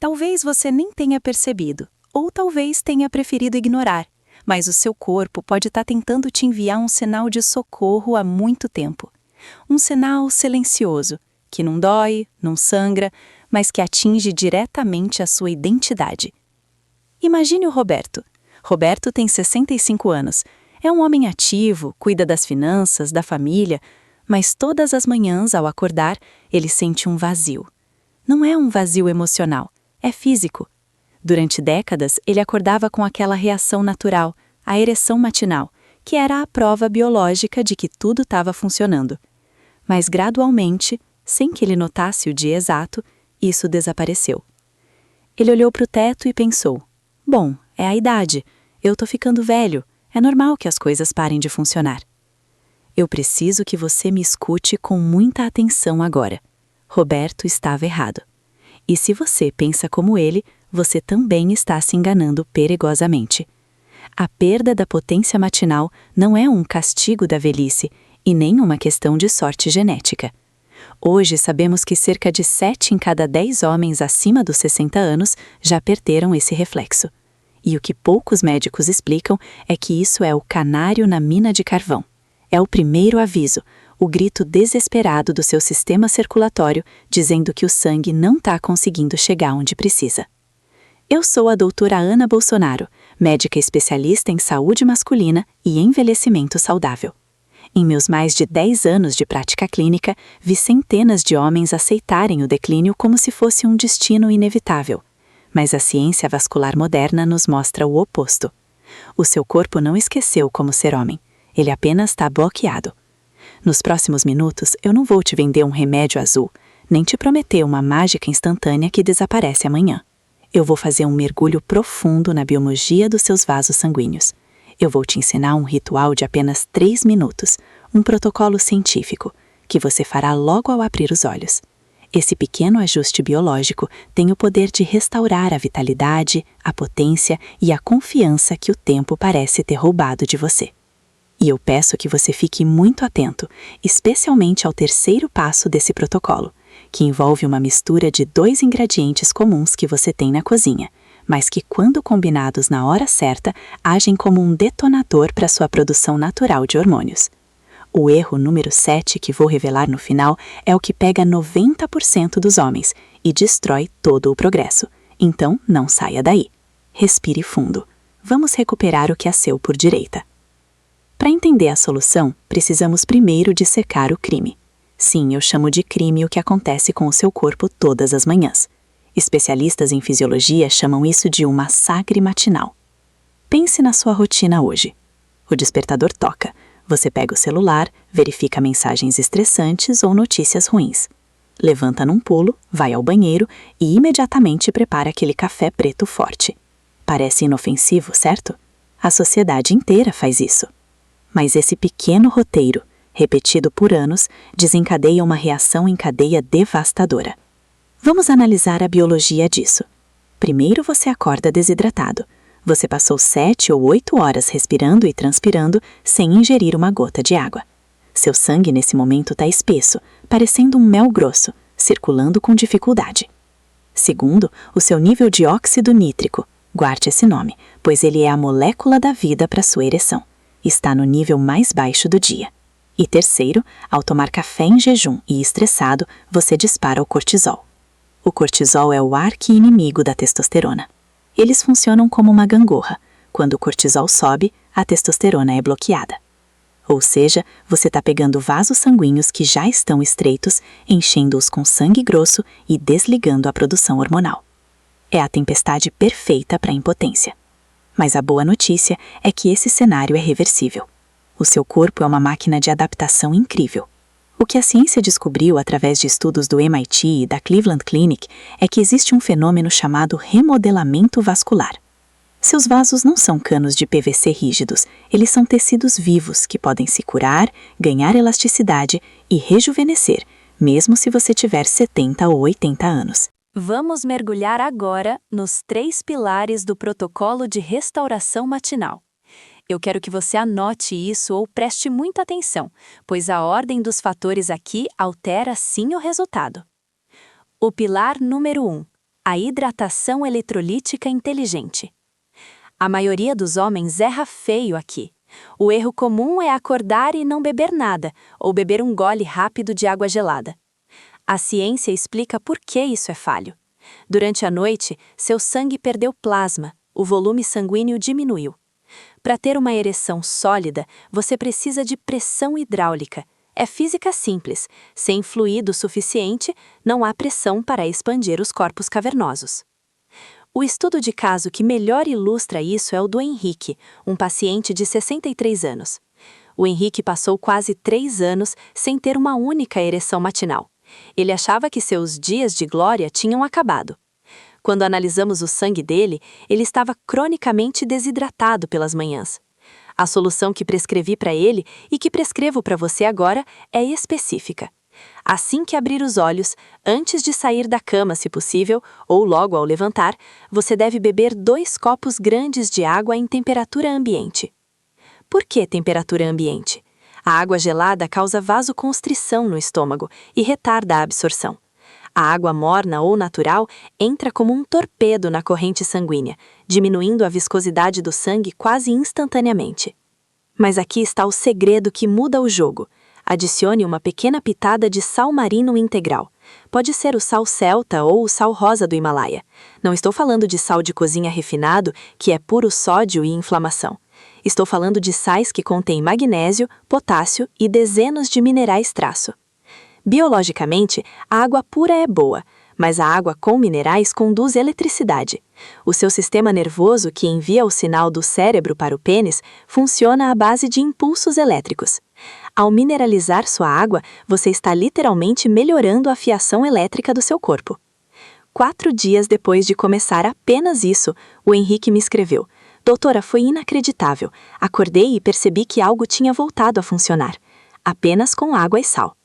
Talvez você nem tenha percebido, ou talvez tenha preferido ignorar, mas o seu corpo pode estar tentando te enviar um sinal de socorro há muito tempo. Um sinal silencioso, que não dói, não sangra, mas que atinge diretamente a sua identidade. Imagine o Roberto. Roberto tem 65 anos. É um homem ativo, cuida das finanças, da família, mas todas as manhãs, ao acordar, ele sente um vazio. Não é um vazio emocional, é físico. Durante décadas, ele acordava com aquela reação natural, a ereção matinal, que era a prova biológica de que tudo estava funcionando. Mas gradualmente, sem que ele notasse o dia exato, isso desapareceu. Ele olhou para o teto e pensou: bom, é a idade, eu tô ficando velho, é normal que as coisas parem de funcionar. Eu preciso que você me escute com muita atenção agora. Roberto estava errado. E se você pensa como ele, você também está se enganando perigosamente. A perda da potência matinal não é um castigo da velhice e nem uma questão de sorte genética. Hoje sabemos que cerca de 7 em cada 10 homens acima dos 60 anos já perderam esse reflexo. E o que poucos médicos explicam é que isso é o canário na mina de carvão. É o primeiro aviso, o grito desesperado do seu sistema circulatório dizendo que o sangue não está conseguindo chegar onde precisa. Eu sou a doutora Ana Bolsonaro, médica especialista em saúde masculina e envelhecimento saudável. Em meus mais de 10 anos de prática clínica, vi centenas de homens aceitarem o declínio como se fosse um destino inevitável. Mas a ciência vascular moderna nos mostra o oposto. O seu corpo não esqueceu como ser homem, ele apenas está bloqueado. Nos próximos minutos, eu não vou te vender um remédio azul, nem te prometer uma mágica instantânea que desaparece amanhã. Eu vou fazer um mergulho profundo na biologia dos seus vasos sanguíneos. Eu vou te ensinar um ritual de apenas 3 minutos, um protocolo científico, que você fará logo ao abrir os olhos. Esse pequeno ajuste biológico tem o poder de restaurar a vitalidade, a potência e a confiança que o tempo parece ter roubado de você. E eu peço que você fique muito atento, especialmente ao terceiro passo desse protocolo, que envolve uma mistura de 2 ingredientes comuns que você tem na cozinha, mas que, quando combinados na hora certa, agem como um detonador para sua produção natural de hormônios. O erro número 7 que vou revelar no final é o que pega 90% dos homens e destrói todo o progresso. Então, não saia daí. Respire fundo. Vamos recuperar o que é seu por direita. Para entender a solução, precisamos primeiro dissecar o crime. Sim, eu chamo de crime o que acontece com o seu corpo todas as manhãs. Especialistas em fisiologia chamam isso de um massacre matinal. Pense na sua rotina hoje. O despertador toca. Você pega o celular, verifica mensagens estressantes ou notícias ruins. Levanta num pulo, vai ao banheiro e imediatamente prepara aquele café preto forte. Parece inofensivo, certo? A sociedade inteira faz isso. Mas esse pequeno roteiro, repetido por anos, desencadeia uma reação em cadeia devastadora. Vamos analisar a biologia disso. Primeiro você acorda desidratado. Você passou 7 ou 8 horas respirando e transpirando sem ingerir uma gota de água. Seu sangue nesse momento está espesso, parecendo um mel grosso, circulando com dificuldade. Segundo, o seu nível de óxido nítrico. Guarde esse nome, pois ele é a molécula da vida para sua ereção. Está no nível mais baixo do dia. E terceiro, ao tomar café em jejum e estressado, você dispara o cortisol. O cortisol é o arqui-inimigo da testosterona. Eles funcionam como uma gangorra. Quando o cortisol sobe, a testosterona é bloqueada. Ou seja, você está pegando vasos sanguíneos que já estão estreitos, enchendo-os com sangue grosso e desligando a produção hormonal. É a tempestade perfeita para a impotência. Mas a boa notícia é que esse cenário é reversível. O seu corpo é uma máquina de adaptação incrível. O que a ciência descobriu através de estudos do MIT e da Cleveland Clinic é que existe um fenômeno chamado remodelamento vascular. Seus vasos não são canos de PVC rígidos, eles são tecidos vivos que podem se curar, ganhar elasticidade e rejuvenescer, mesmo se você tiver 70 ou 80 anos. Vamos mergulhar agora nos 3 pilares do protocolo de restauração matinal. Eu quero que você anote isso ou preste muita atenção, pois a ordem dos fatores aqui altera sim o resultado. O pilar número 1. A hidratação eletrolítica inteligente. A maioria dos homens erra feio aqui. O erro comum é acordar e não beber nada, ou beber um gole rápido de água gelada. A ciência explica por que isso é falho. Durante a noite, seu sangue perdeu plasma, o volume sanguíneo diminuiu. Para ter uma ereção sólida, você precisa de pressão hidráulica. É física simples. Sem fluido suficiente, não há pressão para expandir os corpos cavernosos. O estudo de caso que melhor ilustra isso é o do Henrique, um paciente de 63 anos. O Henrique passou quase 3 anos sem ter uma única ereção matinal. Ele achava que seus dias de glória tinham acabado. Quando analisamos o sangue dele, ele estava cronicamente desidratado pelas manhãs. A solução que prescrevi para ele e que prescrevo para você agora é específica. Assim que abrir os olhos, antes de sair da cama, se possível, ou logo ao levantar, você deve beber 2 copos grandes de água em temperatura ambiente. Por que temperatura ambiente? A água gelada causa vasoconstrição no estômago e retarda a absorção. A água morna ou natural entra como um torpedo na corrente sanguínea, diminuindo a viscosidade do sangue quase instantaneamente. Mas aqui está o segredo que muda o jogo. Adicione uma pequena pitada de sal marino integral. Pode ser o sal celta ou o sal rosa do Himalaia. Não estou falando de sal de cozinha refinado, que é puro sódio e inflamação. Estou falando de sais que contêm magnésio, potássio e dezenas de minerais traço. Biologicamente, a água pura é boa, mas a água com minerais conduz eletricidade. O seu sistema nervoso, que envia o sinal do cérebro para o pênis, funciona à base de impulsos elétricos. Ao mineralizar sua água, você está literalmente melhorando a fiação elétrica do seu corpo. 4 dias depois de começar apenas isso, o Henrique me escreveu: "Doutora, foi inacreditável. Acordei e percebi que algo tinha voltado a funcionar. Apenas com água e sal."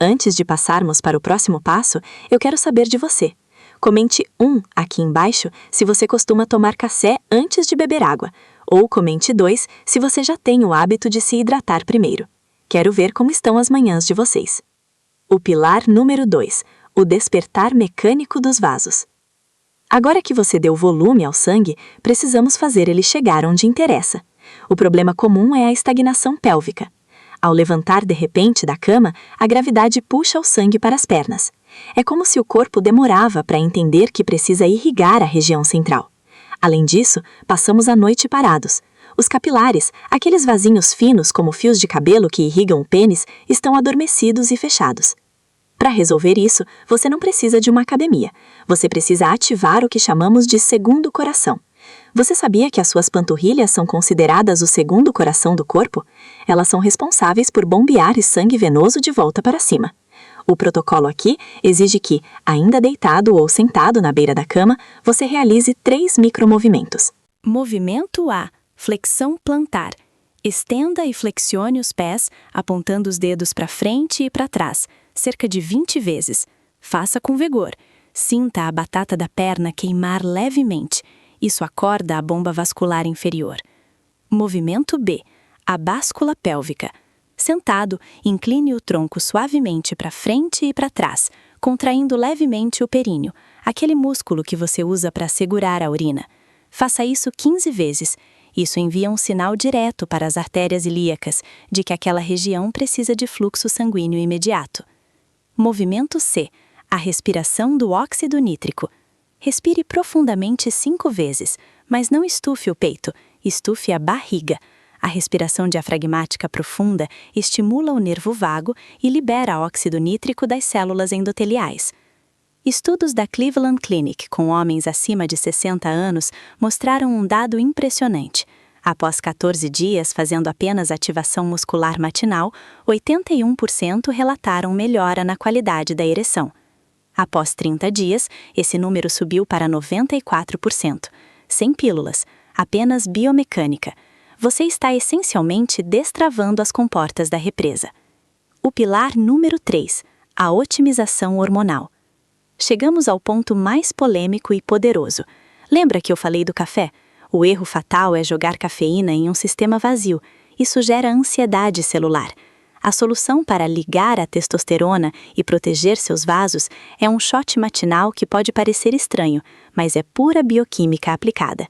Antes de passarmos para o próximo passo, eu quero saber de você. Comente 1 aqui embaixo se você costuma tomar café antes de beber água, ou comente 2 se você já tem o hábito de se hidratar primeiro. Quero ver como estão as manhãs de vocês. O pilar número 2, o despertar mecânico dos vasos. Agora que você deu volume ao sangue, precisamos fazer ele chegar onde interessa. O problema comum é a estagnação pélvica. Ao levantar de repente da cama, a gravidade puxa o sangue para as pernas. É como se o corpo demorava para entender que precisa irrigar a região central. Além disso, passamos a noite parados. Os capilares, aqueles vasinhos finos como fios de cabelo que irrigam o pênis, estão adormecidos e fechados. Para resolver isso, você não precisa de uma academia. Você precisa ativar o que chamamos de segundo coração. Você sabia que as suas panturrilhas são consideradas o segundo coração do corpo? Elas são responsáveis por bombear sangue venoso de volta para cima. O protocolo aqui exige que, ainda deitado ou sentado na beira da cama, você realize 3 micromovimentos. Movimento A. Flexão plantar. Estenda e flexione os pés, apontando os dedos para frente e para trás, cerca de 20 vezes. Faça com vigor. Sinta a batata da perna queimar levemente. Isso acorda a bomba vascular inferior. Movimento B. A báscula pélvica. Sentado, incline o tronco suavemente para frente e para trás, contraindo levemente o períneo, aquele músculo que você usa para segurar a urina. Faça isso 15 vezes. Isso envia um sinal direto para as artérias ilíacas de que aquela região precisa de fluxo sanguíneo imediato. Movimento C. A respiração do óxido nítrico. Respire profundamente 5 vezes, mas não estufe o peito, estufe a barriga. A respiração diafragmática profunda estimula o nervo vago e libera óxido nítrico das células endoteliais. Estudos da Cleveland Clinic com homens acima de 60 anos mostraram um dado impressionante. Após 14 dias fazendo apenas ativação muscular matinal, 81% relataram melhora na qualidade da ereção. Após 30 dias, esse número subiu para 94%. Sem pílulas, apenas biomecânica. Você está essencialmente destravando as comportas da represa. O pilar número 3, a otimização hormonal. Chegamos ao ponto mais polêmico e poderoso. Lembra que eu falei do café? O erro fatal é jogar cafeína em um sistema vazio. Isso gera ansiedade celular. A solução para ligar a testosterona e proteger seus vasos é um shot matinal que pode parecer estranho, mas é pura bioquímica aplicada.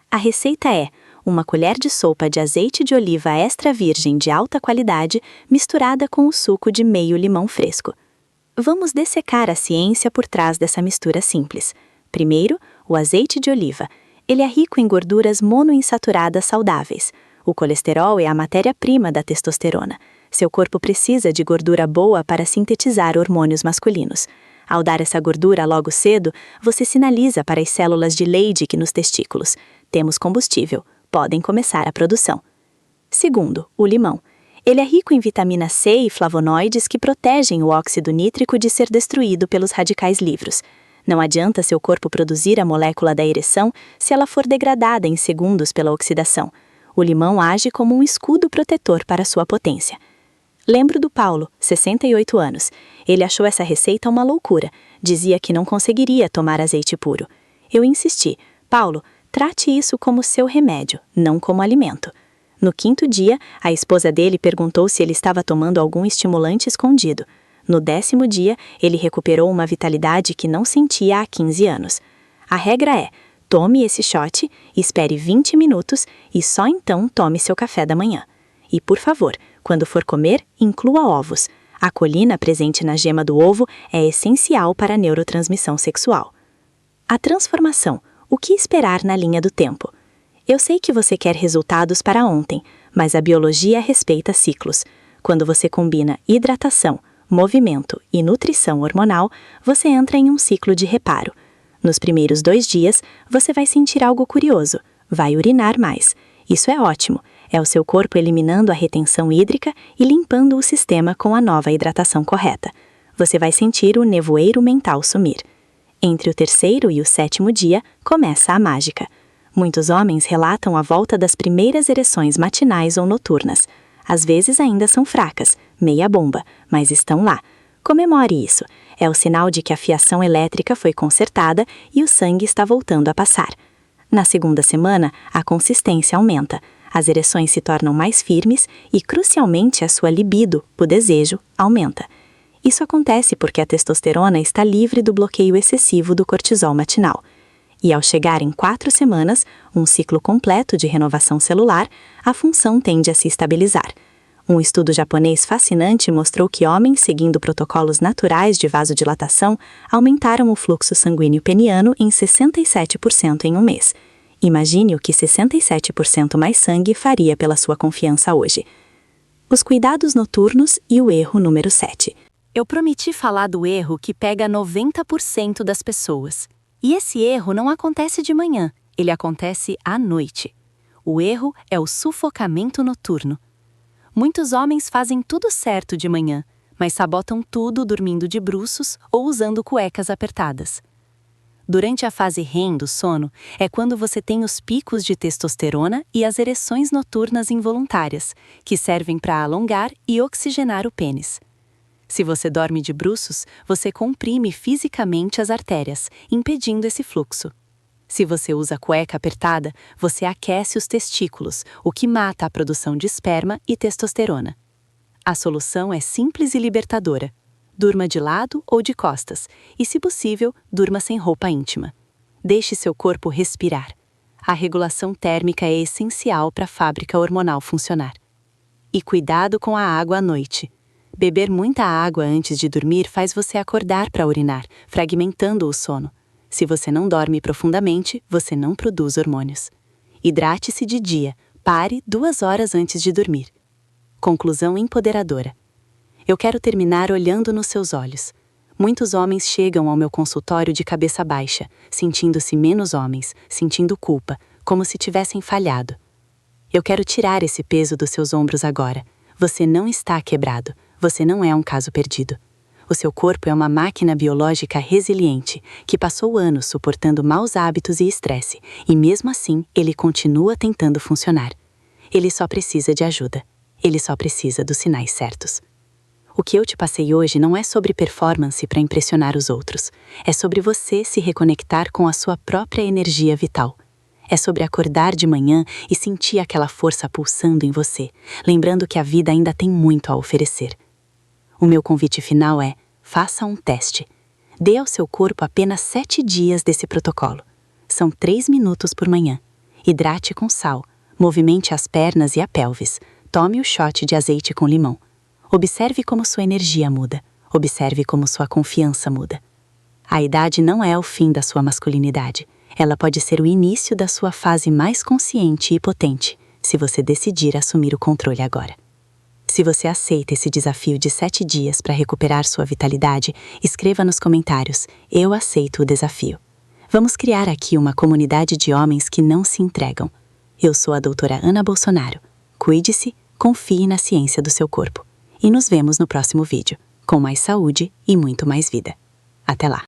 A receita é 1 colher de sopa de azeite de oliva extra virgem de alta qualidade misturada com o suco de meio limão fresco. Vamos dessecar a ciência por trás dessa mistura simples. Primeiro, o azeite de oliva. Ele é rico em gorduras monoinsaturadas saudáveis. O colesterol é a matéria-prima da testosterona. Seu corpo precisa de gordura boa para sintetizar hormônios masculinos. Ao dar essa gordura logo cedo, você sinaliza para as células de Leydig nos testículos. Temos combustível, podem começar a produção. Segundo, o limão. Ele é rico em vitamina C e flavonoides que protegem o óxido nítrico de ser destruído pelos radicais livres. Não adianta seu corpo produzir a molécula da ereção se ela for degradada em segundos pela oxidação. O limão age como um escudo protetor para sua potência. Lembro do Paulo, 68 anos. Ele achou essa receita uma loucura. Dizia que não conseguiria tomar azeite puro. Eu insisti. Paulo, trate isso como seu remédio, não como alimento. No 5º dia, a esposa dele perguntou se ele estava tomando algum estimulante escondido. No 10º dia, ele recuperou uma vitalidade que não sentia há 15 anos. A regra é, tome esse shot, espere 20 minutos e só então tome seu café da manhã. E, por favor, quando for comer, inclua ovos. A colina presente na gema do ovo é essencial para a neurotransmissão sexual. A transformação. O que esperar na linha do tempo? Eu sei que você quer resultados para ontem, mas a biologia respeita ciclos. Quando você combina hidratação, movimento e nutrição hormonal, você entra em um ciclo de reparo. Nos primeiros 2 dias, você vai sentir algo curioso. Vai urinar mais. Isso é ótimo. É o seu corpo eliminando a retenção hídrica e limpando o sistema com a nova hidratação correta. Você vai sentir o nevoeiro mental sumir. Entre o 3º e o 7º dia, começa a mágica. Muitos homens relatam a volta das primeiras ereções matinais ou noturnas. Às vezes ainda são fracas, meia bomba, mas estão lá. Comemore isso. É o sinal de que a fiação elétrica foi consertada e o sangue está voltando a passar. Na 2ª semana, a consistência aumenta. As ereções se tornam mais firmes e, crucialmente, a sua libido, o desejo, aumenta. Isso acontece porque a testosterona está livre do bloqueio excessivo do cortisol matinal. E ao chegar em 4 semanas, um ciclo completo de renovação celular, a função tende a se estabilizar. Um estudo japonês fascinante mostrou que homens seguindo protocolos naturais de vasodilatação aumentaram o fluxo sanguíneo peniano em 67% em um mês. Imagine o que 67% mais sangue faria pela sua confiança hoje. Os cuidados noturnos e o erro número 7. Eu prometi falar do erro que pega 90% das pessoas. E esse erro não acontece de manhã, ele acontece à noite. O erro é o sufocamento noturno. Muitos homens fazem tudo certo de manhã, mas sabotam tudo dormindo de bruços ou usando cuecas apertadas. Durante a fase REM do sono, é quando você tem os picos de testosterona e as ereções noturnas involuntárias, que servem para alongar e oxigenar o pênis. Se você dorme de bruços, você comprime fisicamente as artérias, impedindo esse fluxo. Se você usa cueca apertada, você aquece os testículos, o que mata a produção de esperma e testosterona. A solução é simples e libertadora. Durma de lado ou de costas, e, se possível, durma sem roupa íntima. Deixe seu corpo respirar. A regulação térmica é essencial para a fábrica hormonal funcionar. E cuidado com a água à noite. Beber muita água antes de dormir faz você acordar para urinar, fragmentando o sono. Se você não dorme profundamente, você não produz hormônios. Hidrate-se de dia, pare 2 horas antes de dormir. Conclusão empoderadora. Eu quero terminar olhando nos seus olhos. Muitos homens chegam ao meu consultório de cabeça baixa, sentindo-se menos homens, sentindo culpa, como se tivessem falhado. Eu quero tirar esse peso dos seus ombros agora. Você não está quebrado. Você não é um caso perdido. O seu corpo é uma máquina biológica resiliente, que passou anos suportando maus hábitos e estresse, e mesmo assim ele continua tentando funcionar. Ele só precisa de ajuda. Ele só precisa dos sinais certos. O que eu te passei hoje não é sobre performance para impressionar os outros. É sobre você se reconectar com a sua própria energia vital. É sobre acordar de manhã e sentir aquela força pulsando em você, lembrando que a vida ainda tem muito a oferecer. O meu convite final é: faça um teste. Dê ao seu corpo apenas 7 dias desse protocolo. São 3 minutos por manhã. Hidrate com sal, movimente as pernas e a pelvis, tome o shot de azeite com limão. Observe como sua energia muda, observe como sua confiança muda. A idade não é o fim da sua masculinidade. Ela pode ser o início da sua fase mais consciente e potente, se você decidir assumir o controle agora. Se você aceita esse desafio de 7 dias para recuperar sua vitalidade, escreva nos comentários: eu aceito o desafio. Vamos criar aqui uma comunidade de homens que não se entregam. Eu sou a doutora Ana Bolsonaro. Cuide-se, confie na ciência do seu corpo. E nos vemos no próximo vídeo, com mais saúde e muito mais vida. Até lá!